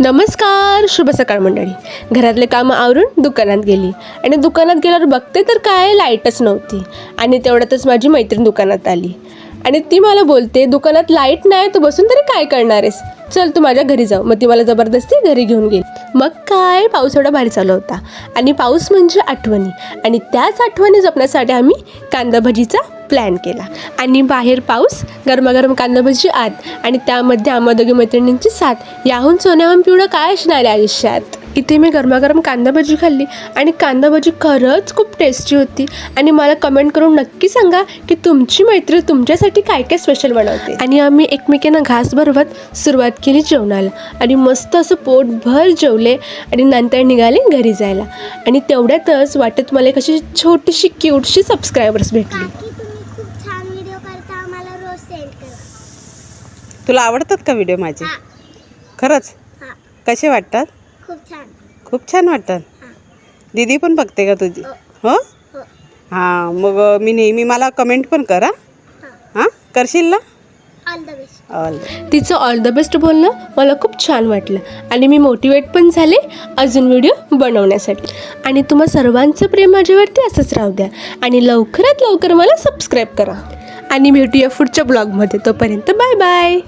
नमस्कार, शुभ सकाळ मंडळी. घरातले कामं आवरून दुकानात गेली आणि दुकानात गेल्यावर बघते तर काय लाईटच नव्हती. आणि तेवढ्यातच माझी मैत्रीण दुकानात आली आणि ती मला बोलते, दुकानात लाईट नाही, तू बसून तरी काय करणार आहेस, चल तू माझ्या घरी जाऊ. मग ती मला जबरदस्ती घरी घेऊन गेली. मग काय, पाऊस एवढा भारी चालू होता आणि पाऊस म्हणजे आठवणी, आणि त्याच आठवणी जपण्यासाठी आम्ही कांदा भजीचा प्लॅन केला. आणि बाहेर पाऊस, गरमागरम कांदा भजी आत, आणि त्यामध्ये आम्हा दोघी मैत्रिणींची साथ. याहून सोन्याहून पिवळं काय असणार आहे आयुष्यात. इथे मी गरमागरम कांदा भजी खाल्ली आणि कांदा भजी खरंच खूप टेस्टी होती. आणि मला कमेंट करून नक्की सांगा की तुमची मैत्रीण तुमच्यासाठी काय काय स्पेशल बनवते. आणि आम्ही एकमेकांना घास भरवत सुरुवात केली जेवणाला आणि मस्त असं पोटभर जेवले आणि नंतर निघाले घरी जायला. आणि तेवढ्यातच वाटत मला एक अशी छोटीशी क्यूटशी सबस्क्रायबर्स भेटली. तुला आवडतात का व्हिडिओ माझे? खरंच? कसे वाटतात? खूप छान वाटतात. दीदी पण बघते का तुझी? हो. हां, मग मी नेहमी मला कमेंट पण कर. हां, करशील ना? तिचं ऑल द बेस्ट बोलणं मला खूप छान वाटलं आणि मी मोटिवेट पण झाले अजून व्हिडिओ बनवण्यासाठी. आणि तुम्हा सर्वांचं प्रेम माझ्यावरती असंच राहू द्या आणि लवकरात लवकर मला सबस्क्राईब करा. आणि भेटूया पुढच्या ब्लॉगमध्ये. तोपर्यंत बाय बाय.